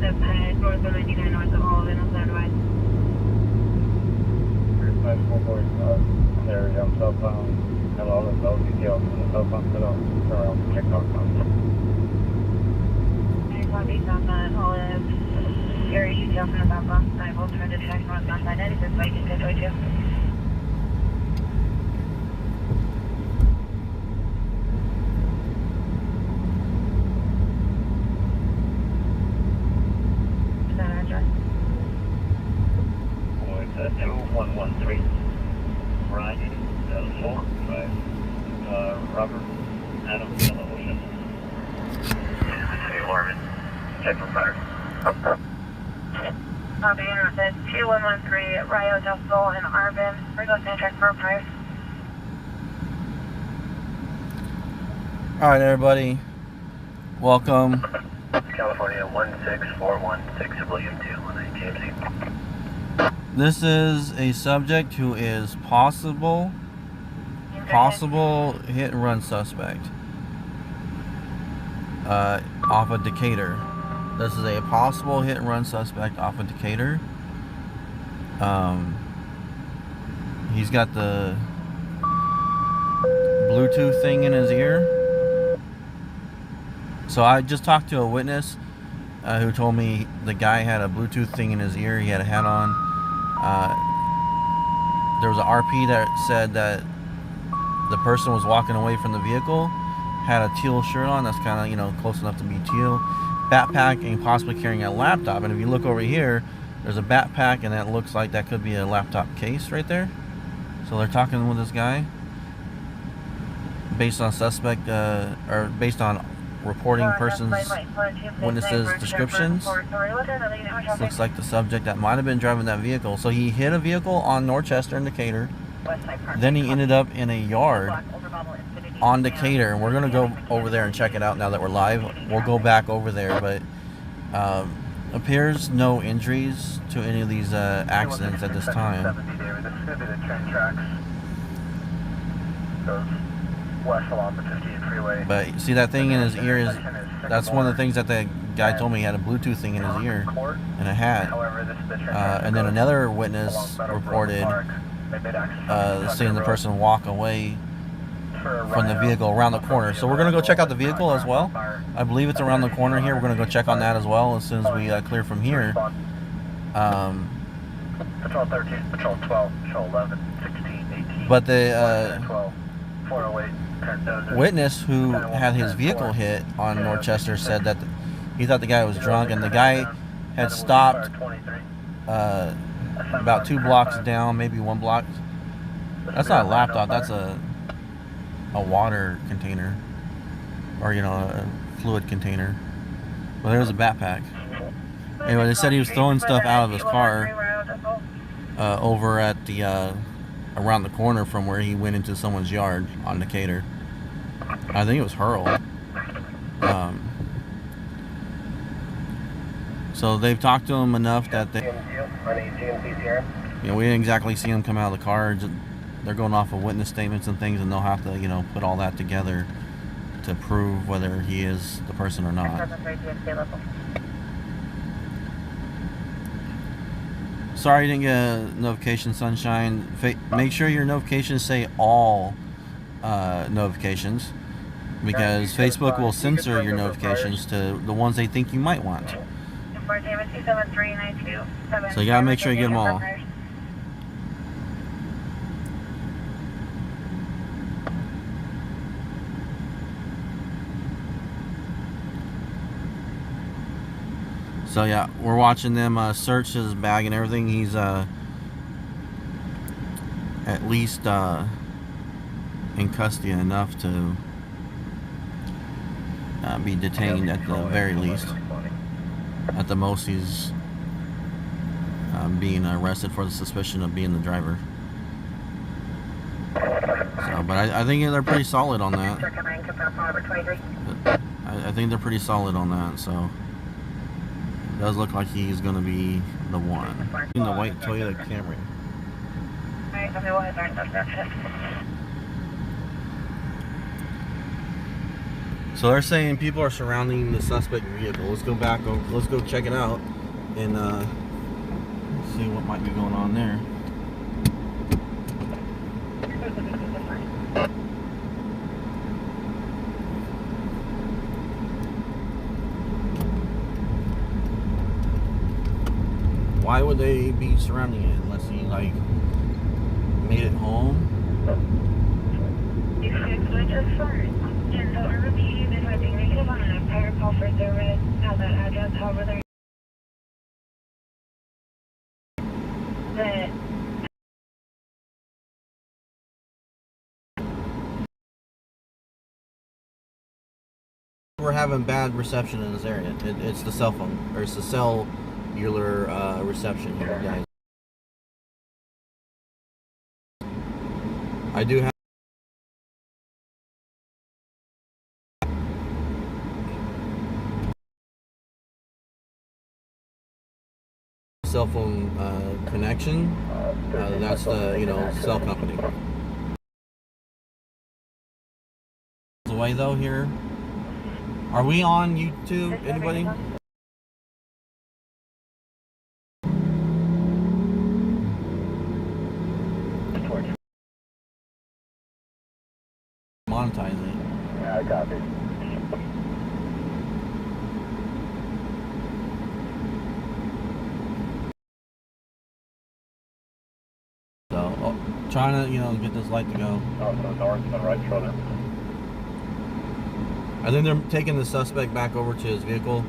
step ahead, north of 99 north of Olive, on that advice. 440 there, young cell phone, and all the no details from the cell phone set up around the TikTok phone. And copy south on Olive. Area detail from the southbound side will turn to check northbound side 96 by 1022. It's 2113. Right, 4, 5. Robert, Adam, Yellow Ocean. Hey, Marvin. Check for fire. Copy, interrupted. 2113, Rio Del Sol and Arvin. We're going to check for fire. Alright, everybody. Welcome. California 16416 William 219 GMC. This is a subject who is possible hit and run suspect off of Decatur. This is a possible hit and run suspect off of Decatur. He's got the Bluetooth thing in his ear. So I just talked to a witness who told me the guy had a Bluetooth thing in his ear. He had a hat on. There was an RP that said that the person was walking away from the vehicle, had a teal shirt on, that's kind of, you know, close enough to be teal, backpack, and possibly carrying a laptop. And if you look over here, there's a backpack, and that looks like that could be a laptop case right there. So they're talking with this guy based on suspect, or based on reporting person's witnesses' descriptions. This looks like the subject that might have been driving that vehicle. So he hit a vehicle on Northchester in Decatur. Then he ended up in a yard on Decatur, and we're going to go over there and check it out now that we're live. We'll go back over there, but appears no injuries to any of these accidents at this time. West along the 58 freeway. But see that thing in his ear is, that's one of the things that the guy told me. He had a Bluetooth thing in his ear and a hat. And then another witness reported seeing the person walk away from the vehicle around the corner. So we're going to go check out the vehicle as well. I believe it's around the corner here. We're going to go check on that as well as soon as we clear from here. Patrol 13, Patrol 12, Patrol 11, 16, 18. But the 12, 408. witness who had his vehicle hit on Northchester said that he thought the guy was drunk, and the guy had stopped about 2 blocks down, maybe 1 block. That's not a laptop, that's a water container, or, you know, a fluid container. Well, there was a backpack. Anyway, they said he was throwing stuff out of his car over at the around the corner from where he went into someone's yard on Decatur. I think it was Hurl. So they've talked to him enough that they, you know, we didn't exactly see him come out of the car. They're going off of witness statements and things, and they'll have to, you know, put all that together to prove whether he is the person or not. Sorry you didn't get a notification, Sunshine. Make sure your notifications say all notifications, because Facebook will censor your notifications to the ones they think you might want. So you gotta make sure you get them all. So yeah, we're watching them search his bag and everything. He's at least in custody enough to be detained at the very least. At the most, he's being arrested for the suspicion of being the driver. So, but I think they're pretty solid on that. I think they're pretty solid on that, so it does look like he's going to be the one. In the white Toyota Camry. So they're saying people are surrounding the suspect vehicle. Let's go back. Let's go check it out and see what might be going on there. Why would they be surrounding it unless he like made it home? If it's just first, and so I repeat, if I think negative on an prior call for service at that address, however they're that We're having bad reception in this area. It's the cell phone, or it's the cellular reception here, guys. I do have cell phone connection. That's the cell company. Away though here. Are we on YouTube? Anybody? Monetizing. Yeah, I copy. So trying to get this light to go. Oh, so north and right shoulder. I think they're taking the suspect back over to his vehicle.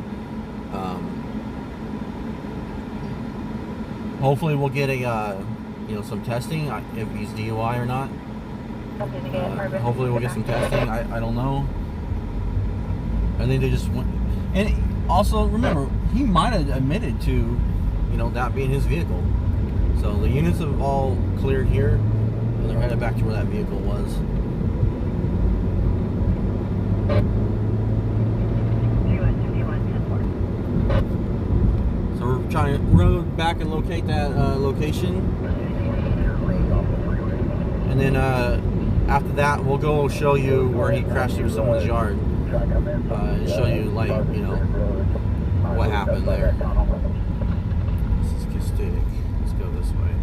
Hopefully we'll get a some testing if he's DUI or not. Hopefully we'll get some testing. I don't know. I think they just went. And also remember, he might have admitted to that being his vehicle. So the units have all cleared here, and they're headed back to where that vehicle was. So we're gonna go back and locate that location, and then after that we'll go show you where he crashed through someone's yard, and show you what happened there. This is Kistic. Let's go this way.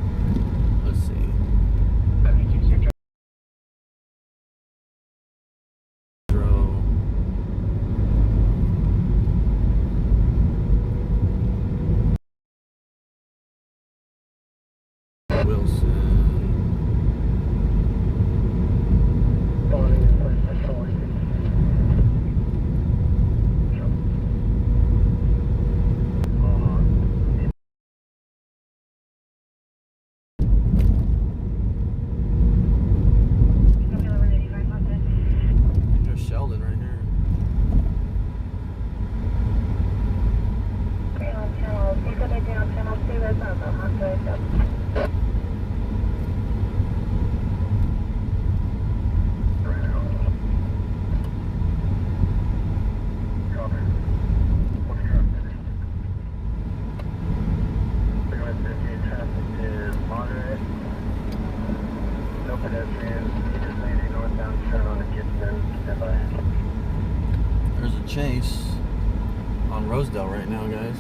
Let's see. There's a chase on Rosedale right now, guys.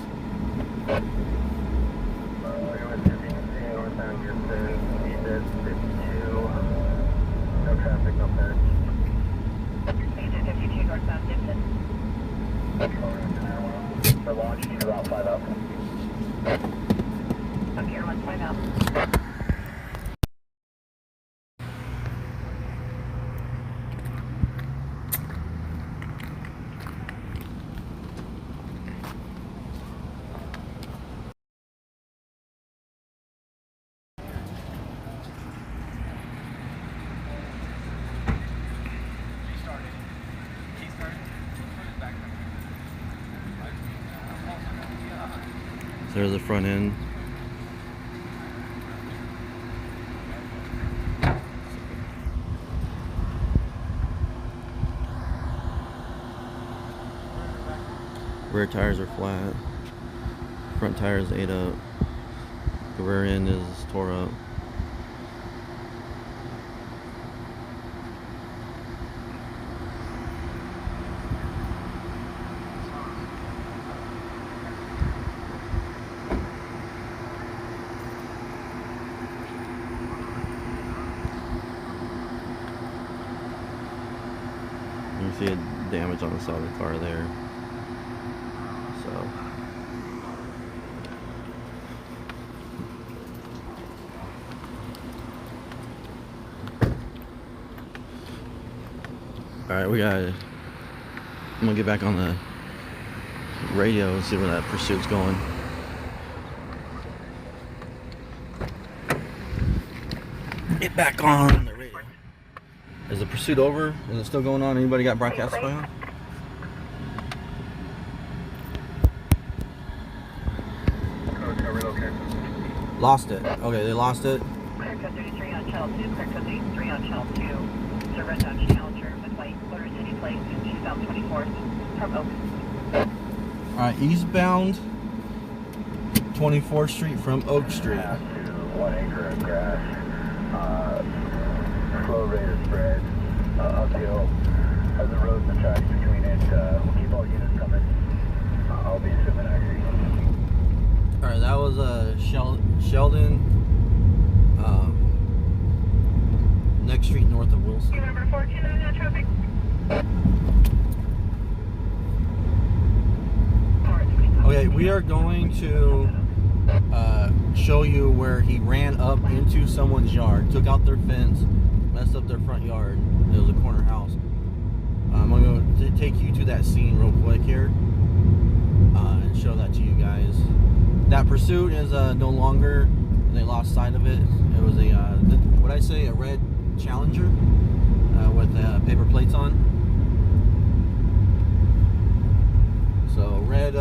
No traffic up there. 52 northbound Gibson. For launch, about 5 up. Up here, let's find out. There's the front end. Rear tires are flat. Front tires ate up. The rear end is tore up. damage on the side of the car there. So. Alright, I'm gonna get back on the radio and see where that pursuit's going. Get back on the radio. Is the pursuit over? Is it still going on? Anybody got broadcast spy on? Lost it. Okay, they lost it. Clear code 33 on channel 2, clear code 83 on channel 2. It's a red Dodge Challenger with white Motor City plates, eastbound 24th from Oak. Alright, eastbound 24th Street from Oak Street. 1 acre of grass. Flow rate is spread uphill as the roads and tracks between it. We'll keep all units coming. I'll be assuming actually. Alright, that was Sheldon, next street north of Wilson. Number 14 in that traffic. Okay, we are going to show you where he ran up into someone's yard, took out their fence, messed up their front yard. It was a corner house. I'm going to take you to that scene real quick here and show that to you guys. That pursuit is no longer. They lost sight of it. It was a what I say, a red Challenger with paper plates on. So red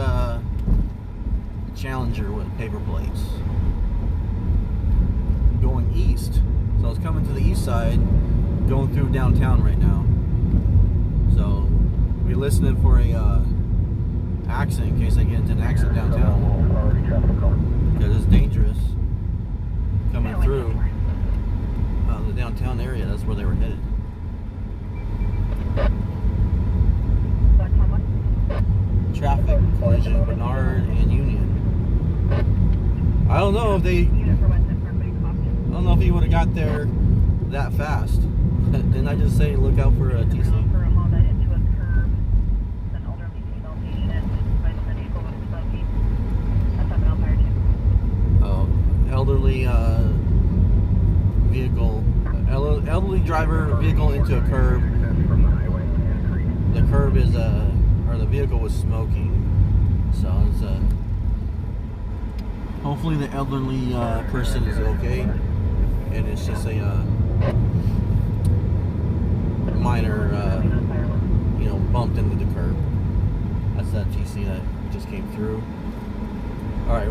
Challenger with paper plates. Going east. So it's coming to the east side, going through downtown right now. So we're listening for a accident in case I get into an accident downtown. Because it's dangerous coming through the downtown area. That's where they were headed. Traffic collision, Bernard and Union. I don't know if he would have got there that fast. Didn't I just say look out for a TC? Elderly elderly driver vehicle into a curb. The curb is or the vehicle was smoking. So it's hopefully the elderly person is okay, and it's just a minor bumped into the curb. That's that TC that just came through. All right.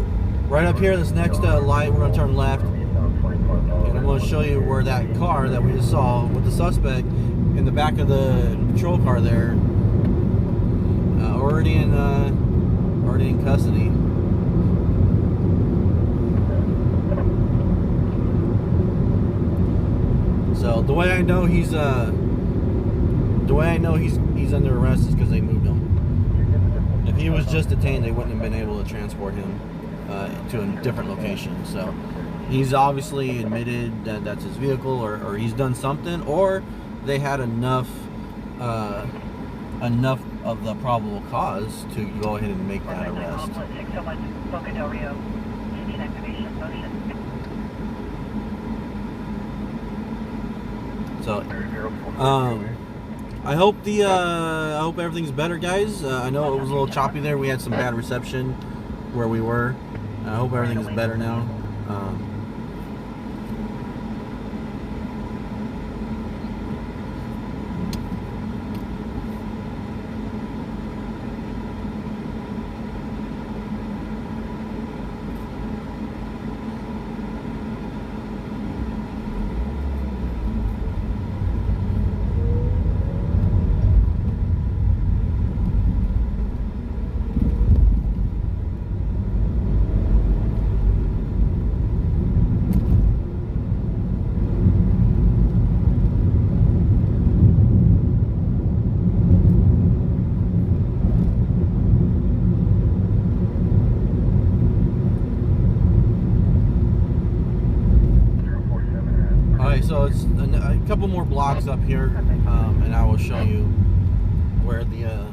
Right up here, this next light, we're going to turn left, and I'm going to show you where that car that we just saw with the suspect in the back of the patrol car there, already in custody. So the way I know he's under arrest is because they moved him. If he was just detained, they wouldn't have been able to transport him to a different location. So he's obviously admitted that that's his vehicle, or he's done something, or they had enough of the probable cause to go ahead and make that arrest. So I hope everything's better, guys. I know it was a little choppy there. We had some bad reception where we were. I hope everything is better now. So it's a couple more blocks up here, and I will show you where the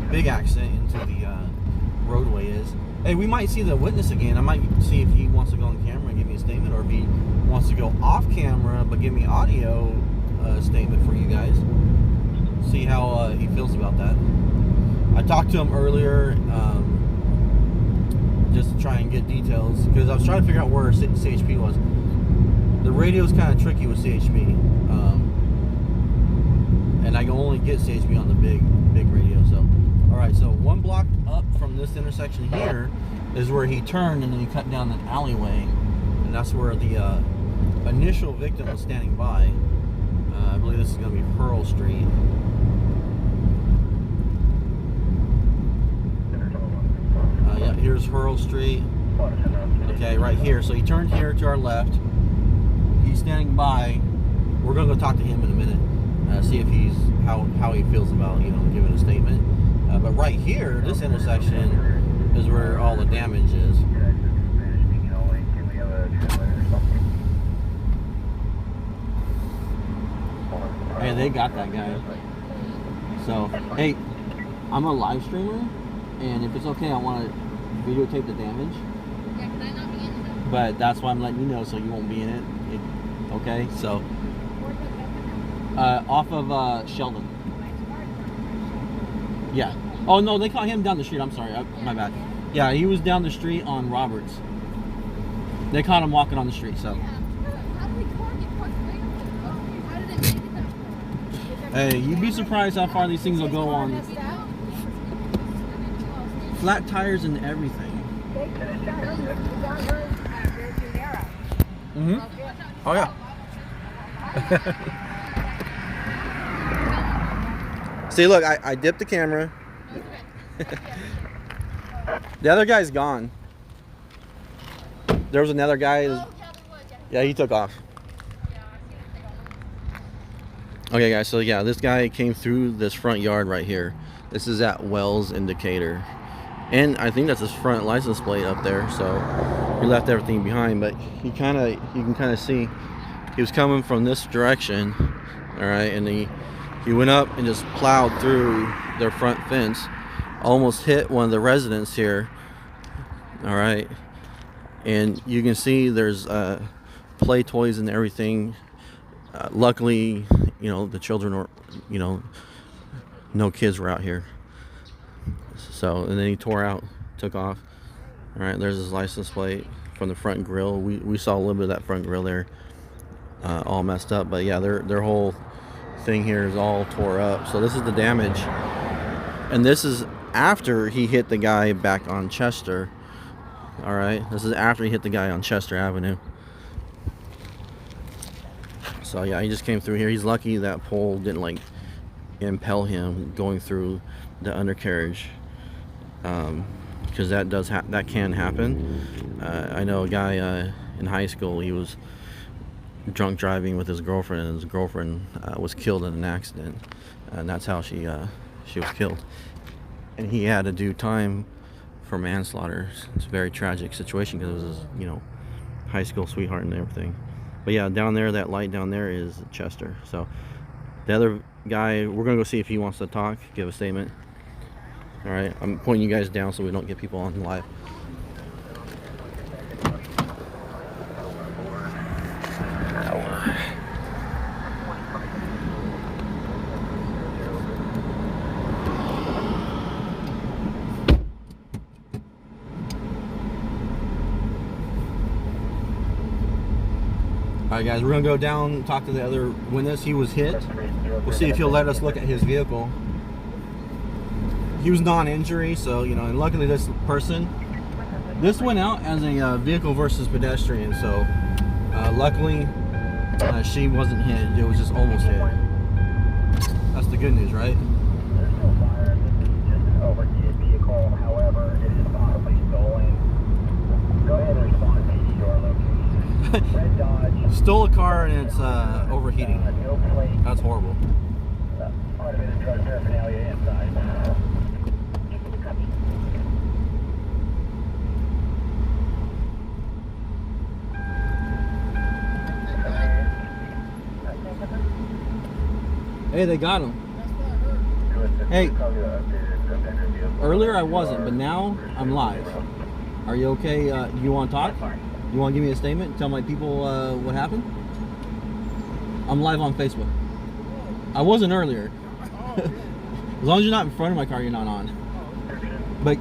big accident into the roadway is. Hey, we might see the witness again. I might see if he wants to go on camera and give me a statement, or if he wants to go off camera but give me audio statement for you guys. See how he feels about that. I talked to him earlier just to try and get details, because I was trying to figure out where CHP was. The radio is kind of tricky with CHP, and I can only get CHP on the big radio. So, all right. So 1 block up from this intersection here is where he turned, and then he cut down an alleyway, and that's where the initial victim was standing by. I believe this is going to be Pearl Street. Yeah, here's Pearl Street. Okay, right here. So he turned here to our left. He's standing by. We're going to go talk to him in a minute. See if he's how he feels about giving a statement. But right here, this intersection is where all the damage is. Hey, they got that guy. So, hey, I'm a live streamer, and if it's okay, I want to videotape the damage. Yeah, can I not be in it? But that's why I'm letting you know, so you won't be in it. Okay, so off of Sheldon. Yeah. Oh no, they caught him down the street. I'm sorry, my bad. Yeah, he was down the street on Roberts. They caught him walking on the street. So. How did the car get parked later? How did it make it that far? Hey, you'd be surprised how far these things will go on. Flat tires and everything. Oh yeah. See, look, I dipped the camera. The other guy's gone. There was another guy. Yeah, he took off. Okay, guys, so yeah, this guy came through this front yard right here. This is at Wells Indicator. And I think that's his front license plate up there, so he left everything behind. But you can kind of see he was coming from this direction, all right, and he went up and just plowed through their front fence, almost hit one of the residents here, all right. And you can see there's play toys and everything. Luckily, the children were, no kids were out here. So, and then he tore out, took off. All right, there's his license plate from the front grill. We saw a little bit of that front grill there, all messed up. But yeah, their whole thing here is all tore up. So this is the damage, and this is after he hit the guy back on Chester. All right, this is after he hit the guy on Chester Avenue. So yeah, he just came through here. He's lucky that pole didn't impel him going through the undercarriage, because that can happen. I know a guy in high school. He was drunk driving with his girlfriend, and his girlfriend was killed in an accident, and that's how she was killed. And he had to do time for manslaughter. It's a very tragic situation because it was his, high school sweetheart and everything. But yeah, down there, that light down there is Chester. So the other guy, we're gonna go see if he wants to talk, give a statement. All right, I'm pointing you guys down so we don't get people on live. Alright guys, we're gonna go down, talk to the other witness. He was hit. We'll see if he'll let us look at his vehicle. He was non-injury, so and luckily this went out as a vehicle versus pedestrian, so luckily she wasn't hit. It was just almost hit. That's the good news, right? There's no fire. This is just an overheated vehicle. However, it is possibly stolen. Go ahead and respond to your location. Red Dodge. Stole a car and it's overheating. No plate. That's horrible. Automated drug paraphernalia inside. Hey, they got him. That's what I heard. Hey, earlier I wasn't, but now I'm live. Are you okay? Do you want to talk? You want to give me a statement? Tell my people what happened? I'm live on Facebook. I wasn't earlier. Oh, good. As long as you're not in front of my car, you're not on. But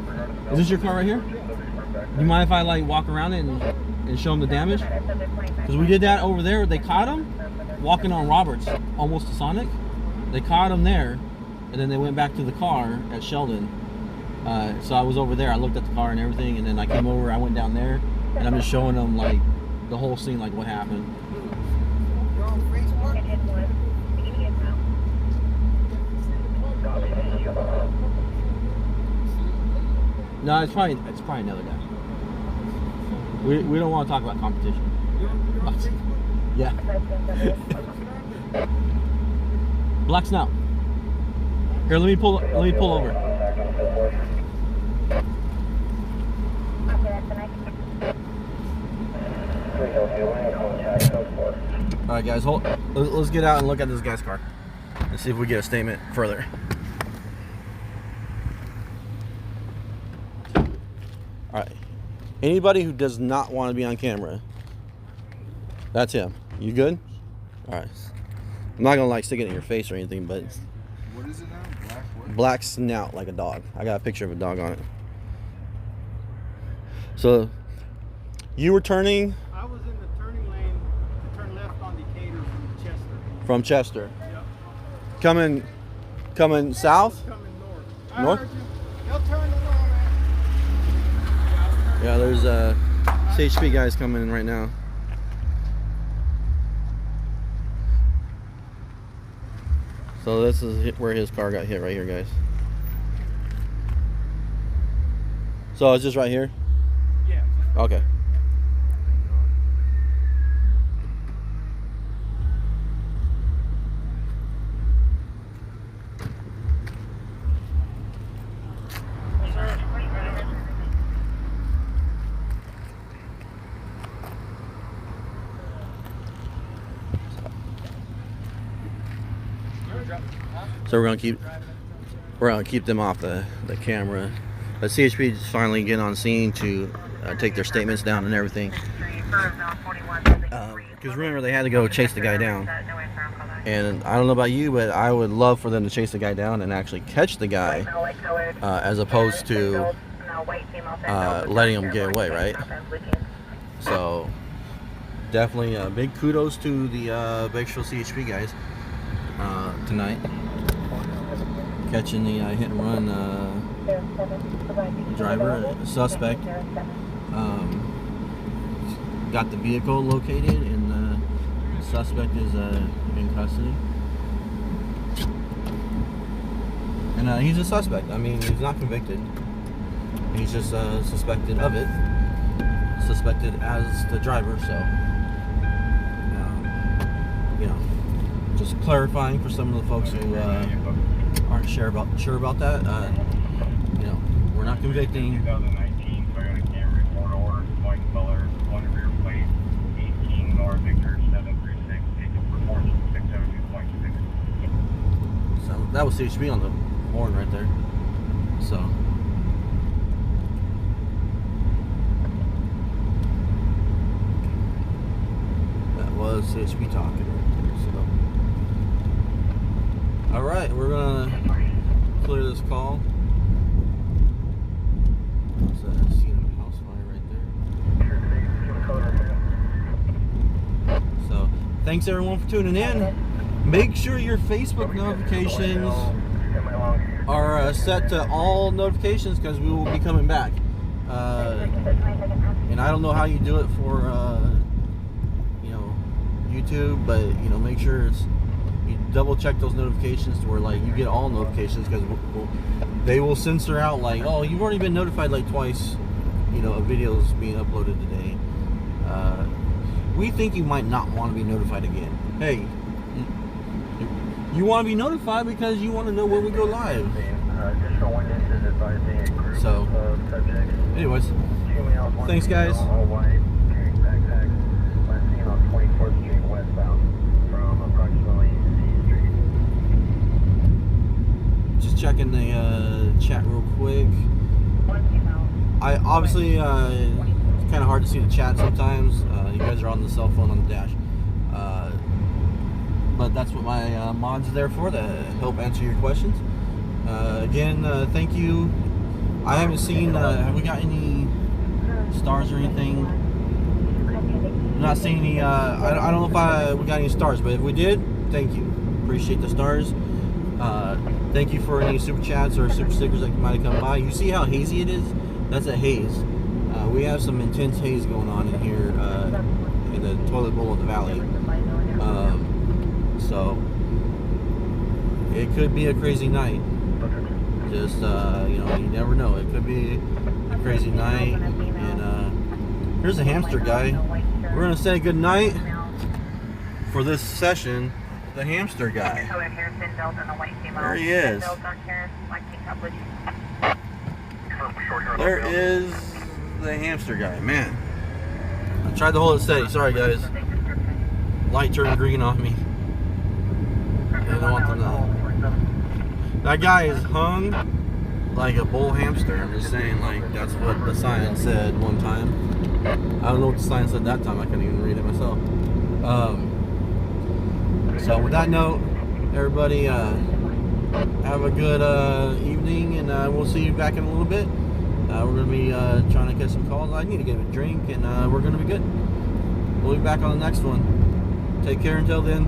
is this your car right here? Do you mind if I like walk around it and show them the damage? Because we did that over there. They caught him walking on Roberts, almost to Sonic. They caught him there, and then they went back to the car at Sheldon. So I was over there. I looked at the car and everything, and then I came over. I went down there, and I'm just showing them like the whole scene, like what happened. You're on Facebook? No, it's probably another guy. We don't want to talk about competition. You're on Facebook? Yeah. Black Snout. Here, let me pull over. All right, guys, let's get out and look at this guy's car and see if we get a statement further. All right. Anybody who does not want to be on camera, that's him. You good? All right. I'm not gonna like stick it in your face or anything, but What is it now? Black what? black snout like a dog. I got a picture of a dog on it. So you were turning I was in the turning lane to turn left on Decatur from from Chester. Chester, Yep. coming south. Coming north. I North? heard you. They'll turn the law, man. Yeah, there's CHP guys coming in right now. So this is where his car got hit right here, guys. So it's just right here? Yeah. Okay. So we're gonna keep them off the camera. But CHP is finally getting on scene to take their statements down and everything. Because remember, they had to go chase the guy down. And I don't know about you, but I would love for them to chase the guy down and actually catch the guy, as opposed to letting him get away, right? So definitely big kudos to the Bakersfield CHP guys tonight, catching the hit and run driver, suspect. Got the vehicle located, and the suspect is in custody. And he's a suspect. I mean, he's not convicted. He's just suspected of it. Suspected as the driver, so you know, just clarifying for some of the folks who aren't sure about that. You know, we're not convicting. 2019 Toyota Camry, 4 door, white color, 1 rear plate, 18 North Victor 736, ticket report 672.6. So that was CHP on the horn right there. So that was CHP talking right there. So all right, we're gonna clear this call. There's a scene of a house fire right there. So thanks everyone for tuning in. Make sure your Facebook notifications are set to all notifications, because we will be coming back. And I don't know how you do it for you know, YouTube, but you know, make sure you double check those notifications to where like you get all notifications, because they will censor out like, oh, you've already been notified like twice, you know, a video's being uploaded today. We think you might not want to be notified again. Hey, you want to be notified because you want to know when we go live. So anyways, thanks guys. All white, carrying backpacks, last seen on 24th Street westbound from approximately C Street. checking the chat real quick. I obviously it's kind of hard to see the chat sometimes. You guys are on the cell phone on the dash, but that's what my mods are there for, to help answer your questions. Again, thank you. I haven't seen. Have we got any stars or anything? I'm not seeing any. I don't know if we got any stars, but if we did, thank you. Appreciate the stars. Thank you for any super chats or super stickers that might have come by. You see how hazy it is? That's a haze. We have some intense haze going on in here in the toilet bowl of the valley. So it could be a crazy night. Just you never know. It could be a crazy night. And here's a hamster guy. We're gonna say good night for this session. The hamster guy. There he is. There is the hamster guy. Man, I tried to hold it steady. Sorry, guys. Light turned green on me. I don't want them to. That guy is hung like a bull hamster. I'm just saying, like, that's what the sign said one time. I don't know what the sign said that time. I couldn't even read it myself. So with that note, everybody, have a good evening, and we'll see you back in a little bit. We're going to be trying to catch some calls. I need to get a drink, and we're going to be good. We'll be back on the next one. Take care until then.